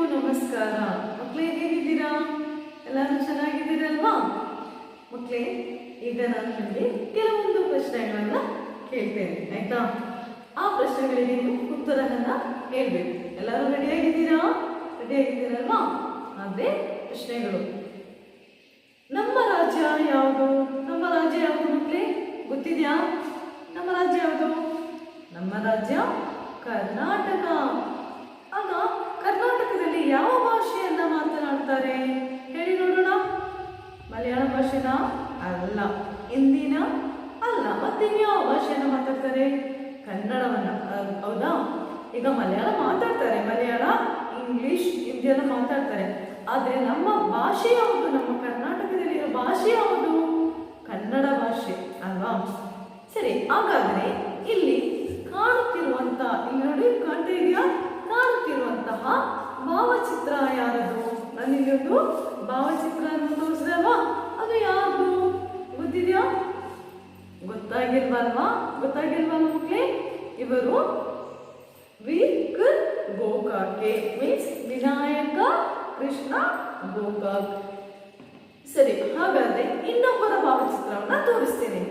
ನಮಸ್ಕಾರ ಮಕ್ಕಳೇ, ಹೇಗಿದ್ದೀರಾ? ಎಲ್ಲರೂ ಚೆನ್ನಾಗಿದ್ದೀರಲ್ವಾ? ಮಕ್ಕಳೇ, ಈಗ ನಾನು ನಿಮಗೆ ಕೆಲವೊಂದು ಪ್ರಶ್ನೆಗಳನ್ನ ಕೇಳ್ತೇನೆ, ಆಯ್ತಾ? ಆ ಪ್ರಶ್ನೆಗಳಿಗೆ ನೀವು ಉತ್ತರವನ್ನ ಹೇಳ್ಬೇಕು. ಎಲ್ಲರೂ ರೆಡಿಯಾಗಿದ್ದೀರಲ್ವಾ? ಅದೇ ಪ್ರಶ್ನೆಗಳು. ನಮ್ಮ ರಾಜ್ಯ ಯಾವುದು ಮಕ್ಕಳೇ? ಗೊತ್ತಿದೆಯಾ? ನಮ್ಮ ರಾಜ್ಯ ಯಾವುದು? ನಮ್ಮ ರಾಜ್ಯ ಕರ್ನಾಟಕ. ಆಗ ಕರ್ನಾಟಕದಲ್ಲಿ ಯಾವ ಭಾಷೆಯನ್ನ ಮಾತನಾಡ್ತಾರೆ ಹೇಳಿ ನೋಡೋಣ. ಮಲಯಾಳ ಭಾಷೆನ ಅಲ್ಲ, ಹಿಂದಿನ ಅಲ್ಲ, ಮತ್ತೆ ಯಾವ ಭಾಷೆಯನ್ನ ಮಾತಾಡ್ತಾರೆ? ಕನ್ನಡವನ್ನ. ಹೌದಾ? ಈಗ ಮಲಯಾಳ ಮಾತಾಡ್ತಾರೆ, ಮಲಯಾಳ, ಇಂಗ್ಲಿಷ್, ಹಿಂದಿಯನ್ನು ಮಾತಾಡ್ತಾರೆ. ಆದ್ರೆ ನಮ್ಮ ಭಾಷೆ ಯಾವುದು? ನಮ್ಮ ಕರ್ನಾಟಕದಲ್ಲಿರೋ ಭಾಷೆ ಯಾವುದು? ಕನ್ನಡ ಭಾಷೆ ಅಲ್ವಾ? ಸರಿ, ಹಾಗಾದ್ರೆ ಇಲ್ಲಿ ಕಾಣುತ್ತಿರುವಂತ, ಇಲ್ಲಿ ನೋಡಿ, ಕಾಣ್ತಾ ಇದೆಯಾ? ಕಾಣುತ್ತಿರುವಂತಹ ಭಾವಚಿತ್ರ ಯಾರದು? ನನಗೆ ಒಂದು ಭಾವಚಿತ್ರ ತೋರಿಸಿದಲ್ವಾ? ಅದು ಯಾವುದು ಗೊತ್ತಿದೆಯಾ? ಗೊತ್ತಾಗಿಲ್ವಲ್ವಾ ಮಕ್ಕಳೇ? ಇವರು ಗೋಕಾಕೆ, ಮೀನ್ಸ್ ವಿನಾಯಕ ಕೃಷ್ಣ ಗೋಕಾಕ್. ಸರಿ, ಹಾಗಾದ್ರೆ ಇನ್ನೊಬ್ಬರ ಭಾವಚಿತ್ರವನ್ನ ತೋರಿಸ್ತೇನೆ.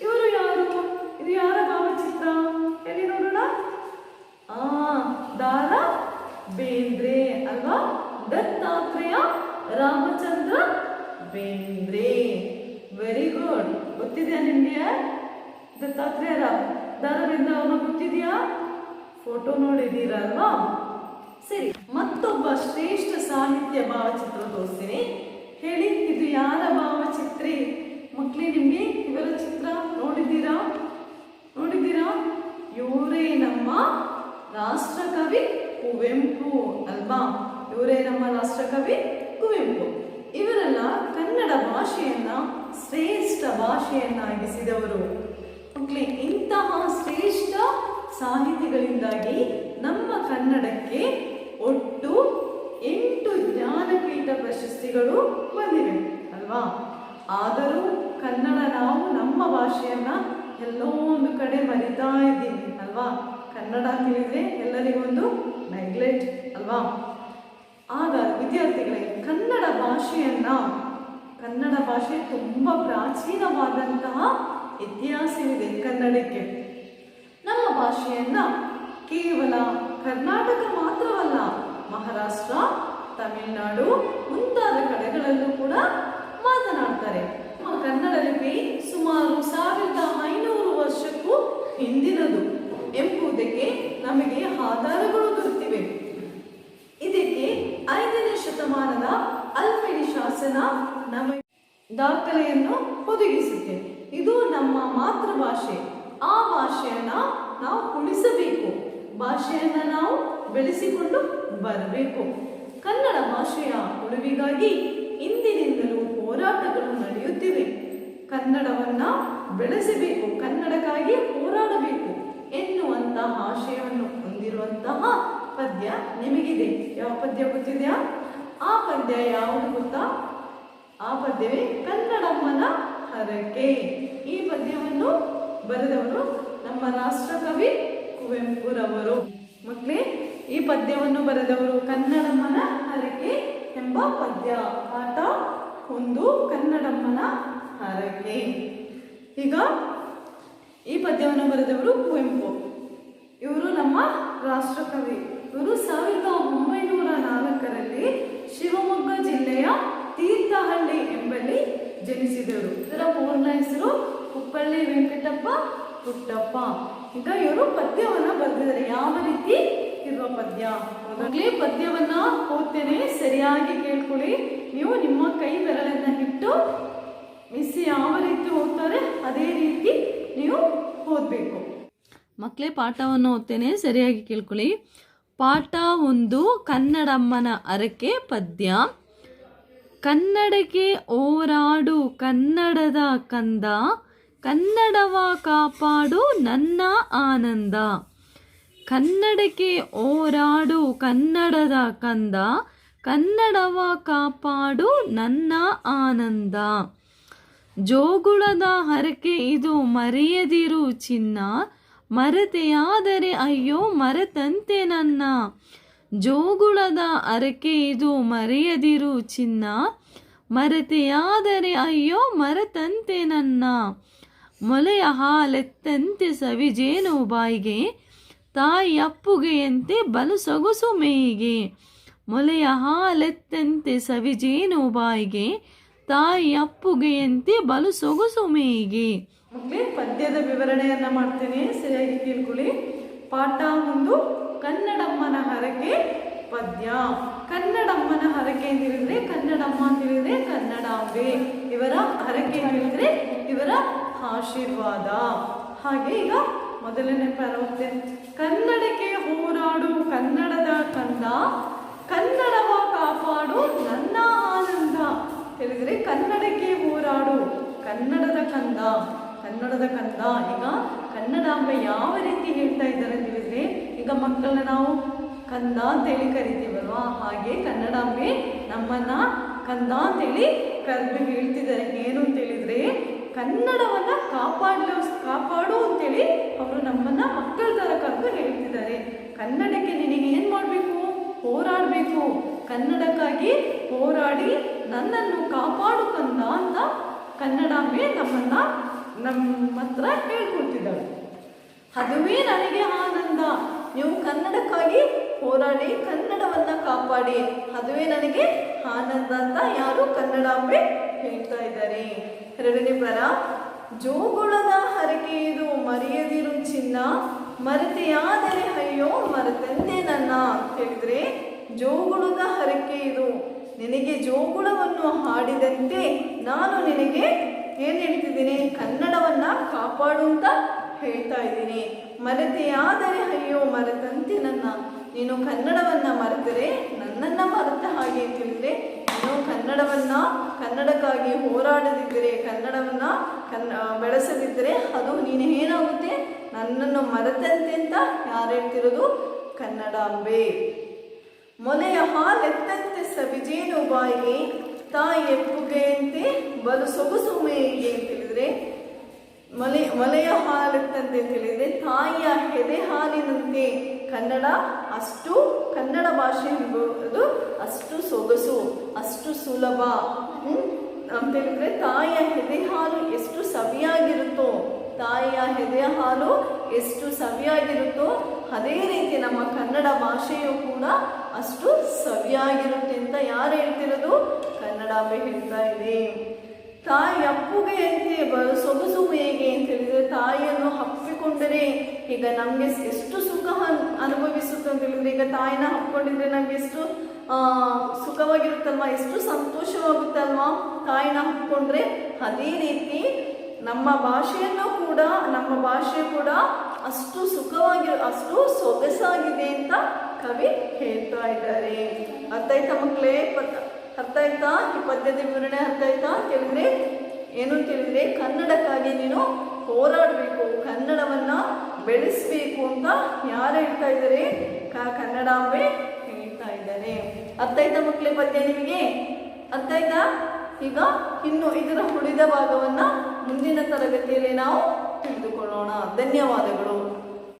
ಇವರು ಯಾರು? ಇದು ಯಾರ ಭಾವಚಿತ್ರ ಹೇಳಿ ನೋಡೋಣ. ದಾರಾ ಬೇಂದ್ರೆ ಅಲ್ವಾ? ದತ್ತಾತ್ರೇಯ ರಾಮಚಂದ್ರ ಬೇಂದ್ರೆ. Very good. ಗೊತ್ತಿದೆಯಾ ನಿಮ್ಗೆ? ದತ್ತಾತ್ರೇಯ ದಾರಾ ಬೇಂದ್ರೆ ಅವನ ಗೊತ್ತಿದೆಯಾ? ಫೋಟೋ ನೋಡಿದ್ದೀರಲ್ವಾ? ಸರಿ, ಮತ್ತೊಬ್ಬ ಶ್ರೇಷ್ಠ ಸಾಹಿತ್ಯ ಭಾವಚಿತ್ರ ತೋರಿಸ್ತೀನಿ. ಹೇಳಿ, ಇದು ಯಾರ ಭಾವಚಿತ್ರಿ ಮಕ್ಕಳೇ? ನಿಮ್ಗೆ ಇವರ ಚಿತ್ರ ನೋಡಿದ್ದೀರಾ? ಇವರೇ ನಮ್ಮ ರಾಷ್ಟ್ರಕವಿ ಕುವೆಂಪು ಅಲ್ವಾ? ಇವರೇ ನಮ್ಮ ರಾಷ್ಟ್ರಕವಿ ಕುವೆಂಪು. ಇವರೆಲ್ಲ ಕನ್ನಡ ಭಾಷೆಯನ್ನ ಶ್ರೇಷ್ಠ ಭಾಷೆಯನ್ನಾಗಿಸಿದವರು. ಮಕ್ಕಳೇ, ಇಂತಹ ಶ್ರೇಷ್ಠ ಸಾಹಿತಿಗಳಿಂದಾಗಿ ನಮ್ಮ ಕನ್ನಡಕ್ಕೆ ಒಟ್ಟು 8 ಜ್ಞಾನಪೀಠ ಪ್ರಶಸ್ತಿಗಳು ಬಂದಿವೆ ಅಲ್ವಾ? ಆದರೂ ಕನ್ನಡ, ನಾವು ನಮ್ಮ ಭಾಷೆಯನ್ನ ಎಲ್ಲೋ ಒಂದು ಕಡೆ ಮರಿತಾ ಇದ್ದೀವಿ ಅಲ್ವಾ? ಕನ್ನಡ ತಿಳಿದ್ರೆ ಎಲ್ಲರಿಗೊಂದು ನೆಗ್ಲೆಕ್ಟ್ ಅಲ್ವಾ? ಆಗ ವಿದ್ಯಾರ್ಥಿಗಳೇ, ಕನ್ನಡ ಭಾಷೆ ತುಂಬ ಪ್ರಾಚೀನವಾದಂತಹ ಇತಿಹಾಸವಿದೆ ಕನ್ನಡಕ್ಕೆ. ನಮ್ಮ ಭಾಷೆಯನ್ನ ಕೇವಲ ಕರ್ನಾಟಕ ಮಾತ್ರವಲ್ಲ, ಮಹಾರಾಷ್ಟ್ರ, ತಮಿಳುನಾಡು ಮುಂತಾದ ಕಡೆಗಳಲ್ಲೂ ಕೂಡ ಮಾತನಾಡ್ತಾರೆ. ಕನ್ನಡ ಲಿಪಿ ಸುಮಾರು 1500 ವರ್ಷಕ್ಕೂ ಹಿಂದಿನದು ಎಂಬುದಕ್ಕೆ ನಮಗೆ ಆಧಾರಗಳು ದೊರೆತಿವೆ. ಇದಕ್ಕೆ 5ನೇ ಶತಮಾನದ ಅಲ್ಪೇಡಿ ಶಾಸನ ನಮಗೆ ದಾಖಲೆಯನ್ನು ಒದಗಿಸುತ್ತೆ. ಇದು ನಮ್ಮ ಮಾತೃಭಾಷೆ. ಆ ಭಾಷೆಯನ್ನ ನಾವು ಉಳಿಸಬೇಕು, ಭಾಷೆಯನ್ನ ನಾವು ಬೆಳೆಸಿಕೊಂಡು ಬರಬೇಕು. ಕನ್ನಡ ಭಾಷೆಯ ಉಳಿವಿಗಾಗಿ ಇಂದಿನಿಂದಲೂ ಹೋರಾಟಗಳು ನಡೆಯುತ್ತಿವೆ. ಕನ್ನಡವನ್ನ ಬೆಳೆಸಬೇಕು, ಕನ್ನಡಕ್ಕಾಗಿ ಹೋರಾಡಬೇಕು ಎನ್ನುವಂತಹ ಆಶಯವನ್ನು ಹೊಂದಿರುವಂತಹ ಪದ್ಯ ನಿಮಗಿದೆ. ಯಾವ ಪದ್ಯ ಗೊತ್ತಿದೆಯಾ? ಆ ಪದ್ಯ ಯಾವುದು ಗೊತ್ತಾ? ಆ ಪದ್ಯವೇ ಕನ್ನಡಮ್ಮನ ಹರಕೆ. ಈ ಪದ್ಯವನ್ನು ಬರೆದವರು ನಮ್ಮ ರಾಷ್ಟ್ರಕವಿ ಕುವೆಂಪುರವರು. ಮಕ್ಕಳೇ, ಈ ಪದ್ಯವನ್ನು ಬರೆದವರು ಕನ್ನಡಮ್ಮನ ಹರಕೆ ಎಂಬ ಪದ್ಯ. ಪಾಠ 1, ಕನ್ನಡಮ್ಮನ ಹರಕೆ. ಈಗ ಈ ಪದ್ಯವನ್ನು ಬರೆದವರು ಕುವೆಂಪು. ಇವರು ನಮ್ಮ ರಾಷ್ಟ್ರಕವಿ. ಇವರು 1904ರಲ್ಲಿ ಶಿವಮೊಗ್ಗ ಜಿಲ್ಲೆಯ ತೀರ್ಥಹಳ್ಳಿ ಎಂಬಲ್ಲಿ ಜನಿಸಿದರು. ಇದರ ಪೂರ್ಣ ಹೆಸರು ಕುಪ್ಪಳ್ಳಿ ವೆಂಕಟಪ್ಪ ಪುಟ್ಟಪ್ಪ. ಈಗ ಇವರು ಪದ್ಯವನ್ನ ಬರೆದಿದ್ದಾರೆ. ಯಾವ ರೀತಿ ಇರುವ ಪದ್ಯ? ಮೊದಲೇ ಪದ್ಯವನ್ನ ಓದ್ತೇನೆ, ಸರಿಯಾಗಿ ಕೇಳ್ಕೊಳ್ಳಿ. ನೀವು ನಿಮ್ಮ ಕೈ ಬೆರಳನ್ನ ಇಟ್ಟು ಮಿಸ್ ಯಾವ ರೀತಿ ಓದ್ತಾರೆ ಅದೇ ರೀತಿ ನೀವು ಓದಬೇಕು. ಮಕ್ಕಳೇ, ಪಾಠವನ್ನು ಓದ್ತೇನೆ, ಸರಿಯಾಗಿ ಕೇಳ್ಕೊಳ್ಳಿ. ಪಾಠ 1, ಕನ್ನಡಮ್ಮನ ಹರಕೆ ಪದ್ಯ. ಕನ್ನಡಕ್ಕೆ ಹೋರಾಡು ಕನ್ನಡದ ಕಂದ, ಕನ್ನಡವ ಕಾಪಾಡು ನನ್ನ ಆನಂದ. ಕನ್ನಡಕ್ಕೆ ಹೋರಾಡು ಕನ್ನಡದ ಕಂದ, ಕನ್ನಡವ ಕಾಪಾಡು ನನ್ನ ಆನಂದ. ಜೋಗುಳದ ಹರಕೆ ಇದು ಮರೆಯದಿರು ಚಿನ್ನ, ಮರೆತೆಯಾದರೆ ಅಯ್ಯೋ ಮರೆತಂತೆ ನನ್ನ. ಜೋಗುಳದ ಹರಕೆ ಇದು ಮರೆಯದಿರು ಚಿನ್ನ, ಮರೆತೆಯಾದರೆ ಅಯ್ಯೋ ಮರೆತಂತೆ ನನ್ನ. ಮೊಲೆಯ ಹಾಲೆತ್ತಂತೆ ಸವಿಜೇನು ಬಾಯಿಗೆ, ತಾಯಿ ಅಪ್ಪುಗೆಯಂತೆ ಬಲು ಸೊಗಸು ಮೇಯಿಗೆ. ಮೊಲೆಯ ಹಾಲೆತ್ತಂತೆ ಸವಿಜೇನು ಬಾಯಿಗೆ, ತಾಯಿ ಅಪ್ಪುಗೆಯಂತೆ ಬಲು ಸೊಗಸು ಮೇಯಿಗೆ. ಮಕ್ಕಳೇ, ಪದ್ಯದ ವಿವರಣೆಯನ್ನ ಮಾಡ್ತೀನಿ, ಸರಿಯಾಗಿ ಕೇಳ್ಕೊಳ್ಳಿ. ಪಾಠ 1 ಕನ್ನಡಮ್ಮನ ಹರಕೆ ಪದ್ಯ. ಕನ್ನಡಮ್ಮನ ಹರಕೆ ಅಂತ ಹೇಳಿದ್ರೆ ಕನ್ನಡಮ್ಮ ಅಂತ ಹೇಳಿದ್ರೆ ಕನ್ನಡಾಂಬೆ, ಇವರ ಹರಕೆ ಅಂತ ಹೇಳಿದ್ರೆ ಇವರ ಆಶೀರ್ವಾದ. ಹಾಗೆ ಈಗ ಮೊದಲನೇ ಪಾಠ ಹೋಗ್ತೇನೆ. ಕನ್ನಡಕ್ಕೆ ಹೋರಾಡು ಕನ್ನಡದ ಕಂದ, ಕನ್ನಡವ ಕಾಪಾಡು ನನ್ನ ಆನಂದ. ಹೇಳಿದ್ರೆ ಕನ್ನಡಕ್ಕೆ ಹೋರಾಡು ಕನ್ನಡದ ಕಂದ, ಕನ್ನಡದ ಕಂದ. ಈಗ ಕನ್ನಡಾಂಬೆ ಯಾವ ರೀತಿ ಹೇಳ್ತಾ ಇದ್ದಾರೆ ಅಂತ ಹೇಳಿದ್ರೆ, ಈಗ ಮಕ್ಕಳನ್ನ ನಾವು ಕಂದ ಅಂತೇಳಿ ಕರಿತೀವಲ್ವಾ, ಹಾಗೆ ಕನ್ನಡಾಂಬೆ ನಮ್ಮನ್ನ ಕಂದ ಅಂತೇಳಿ ಕರೆದು ಹೇಳ್ತಿದ್ದಾರೆ. ಏನು ಅಂತ ಹೇಳಿದ್ರೆ ಕನ್ನಡವನ್ನ ಕಾಪಾಡು ಅಂತೇಳಿ ಅವರು ನಮ್ಮನ್ನ ಮಕ್ಕಳ ತರ ಕರೆದು ಹೇಳ್ತಿದ್ದಾರೆ. ಕನ್ನಡಕ್ಕೆ ನಿನಗೆ ಏನ್ ಮಾಡ್ಬೇಕು? ಹೋರಾಡಬೇಕು. ಕನ್ನಡಕ್ಕಾಗಿ ಹೋರಾಡಿ ನನ್ನನ್ನು ಕಾಪಾಡು ಕಂದ ಅಂತ ಕನ್ನಡಾಂಬೆ ನಮ್ಮ ಹತ್ರ ಹೇಳ್ಕೊಳ್ತಿದ್ದಾಳೆ. ಅದುವೇ ನನಗೆ ಆನಂದ. ನೀವು ಕನ್ನಡಕ್ಕಾಗಿ ಹೋರಾಡಿ ಕನ್ನಡವನ್ನ ಕಾಪಾಡಿ, ಅದುವೇ ನನಗೆ ಆನಂದ ಅಂತ ಯಾರು? ಕನ್ನಡಾಂಬೆ ಹೇಳ್ತಾ ಇದ್ದಾರೆ. ಎರಡನೇ ಪರ, ಜೋಗುಳದ ಹರಕೆ ಇದು ಮರೆಯದಿರು ಚಿನ್ನ, ಮರೆತೆಯಾದರೆ ಅಯ್ಯೋ ಮರೆತಂತೆ ನನ್ನ. ಹೇಳಿದ್ರೆ ಜೋಗುಳದ ಹರಕೆ ಇದು, ನಿನಗೆ ಜೋಗುಳವನ್ನು ಹಾಡಿದಂತೆ ನಾನು ನಿನಗೆ ಏನು ಹೇಳ್ತಿದ್ದೀನಿ? ಕನ್ನಡವನ್ನ ಕಾಪಾಡು ಅಂತ ಹೇಳ್ತಾ ಇದ್ದೀನಿ. ಮರೆತೆಯಾದರೆ ಅಯ್ಯೋ ಮರೆತಂತೆ ನನ್ನ. ನೀನು ಕನ್ನಡವನ್ನ ಮರೆತರೆ ನನ್ನನ್ನ ಮರೆತ ಹಾಗೆ ಅಂತ ಹೇಳಿದ್ರೆ, ನೀನು ಕನ್ನಡಕ್ಕಾಗಿ ಹೋರಾಡದಿದ್ದರೆ, ಕನ್ನಡವನ್ನ ಬೆಳೆಸದಿದ್ದರೆ ಅದು ನೀನು ಏನಾಗುತ್ತೆ? ನನ್ನನ್ನು ಮರೆತಂತೆ ಅಂತ ಯಾರು ಹೇಳ್ತಿರೋದು? ಕನ್ನಡಾಂಬೆ. ಮೊಲೆಯ ಹಾಲೆತ್ತಂತೆ ಸವಿಜೇನು ಬಾಯಿಗೆ, ತಾಯಿ ಎಪ್ಪುಗೆಯಂತೆ ಬಲು ಸೊಗಸು ಮೇಯಿಗೆ ಅಂತ ಹೇಳಿದ್ರೆ, ಮೊಲೆಯ ಹಾಲೆತ್ತಂತೆ ಅಂತ ಹೇಳಿದ್ರೆ ತಾಯಿಯ ಎದೆ ಹಾಲಿನಂತೆ ಕನ್ನಡ ಭಾಷೆ ಎಂಬುದು ಅಷ್ಟು ಸೊಗಸು, ಅಷ್ಟು ಸುಲಭ ಅಂತ ಹೇಳಿದ್ರೆ ತಾಯಿಯ ಎದೆ ಹಾಲು ಎಷ್ಟು ಸವಿಯಾಗಿರುತ್ತೋ, ತಾಯಿಯ ಎದೆಯ ಹಾಲು ಎಷ್ಟು ಸವಿಯಾಗಿರುತ್ತೋ ಅದೇ ರೀತಿ ನಮ್ಮ ಕನ್ನಡ ಭಾಷೆಯು ಕೂಡ ಅಷ್ಟು ಸವಿಯಾಗಿರುತ್ತೆ ಅಂತ ಯಾರು ಹೇಳ್ತಿರೋದು? ಕನ್ನಡಾಂಬೆ ಹೇಳ್ತಾ ಇದೆ. ತಾಯಿ ಅಪ್ಪುಗೆಯಂತೆ ಸೊಗಸು ಹೇಗೆ ಅಂತ ಹೇಳಿದ್ರೆ, ತಾಯಿಯನ್ನು ಅಪ್ಪಿಕೊಂಡರೆ ಈಗ ನಮಗೆ ಎಷ್ಟು ಸುಖ ಅನುಭವಿಸುತ್ತೆ ಅಂತ ಹೇಳಿದ್ರೆ, ಈಗ ತಾಯಿನ ಹಪ್ಕೊಂಡಿದ್ರೆ ನಮ್ಗೆ ಎಷ್ಟು ಸುಖವಾಗಿರುತ್ತಲ್ವಾ, ಎಷ್ಟು ಸಂತೋಷವಾಗುತ್ತಲ್ವಾ ತಾಯಿನ ಹಪ್ಕೊಂಡ್ರೆ. ಅದೇ ರೀತಿ ನಮ್ಮ ಭಾಷೆ ಕೂಡ ಅಷ್ಟು ಅಷ್ಟು ಸೊಗಸಾಗಿದೆ ಅಂತ ಕವಿ ಹೇಳ್ತಾ ಇದ್ದಾರೆ. ಅರ್ಥ ಆಯ್ತಾ ಮಕ್ಕಳೇ? ಅರ್ಥ ಆಯ್ತಾ? ಈ ಪದ್ಯದ ವಿವರಣೆ ಅರ್ಥ ಆಯ್ತಾ? ಕೇಳಿದ್ರೆ ಏನು ಅಂತ ಹೇಳಿದ್ರೆ, ಕನ್ನಡಕ್ಕಾಗಿ ನೀನು ಹೋರಾಡಬೇಕು, ಕನ್ನಡವನ್ನ ಬೆಳೆಸಬೇಕು ಅಂತ ಯಾರು ಹೇಳ್ತಾ ಇದ್ದಾರೆ? ಕನ್ನಡಾಂಬೆ ಹೇಳ್ತಾ ಇದ್ದಾರೆ. ಅರ್ಥ ಆಯ್ತಾ ಮಕ್ಕಳೇ ಪದ್ಯ ನಿಮಗೆ? ಅರ್ಥ ಆಯ್ತಾ? ಈಗ ಇನ್ನು ಇದರ ಉಳಿದ ಭಾಗವನ್ನ ಮುಂದಿನ ತರಗತಿಯಲ್ಲಿ ನಾವು ತಿಳಿದುಕೊಳ್ಳೋಣ. ಧನ್ಯವಾದಗಳು.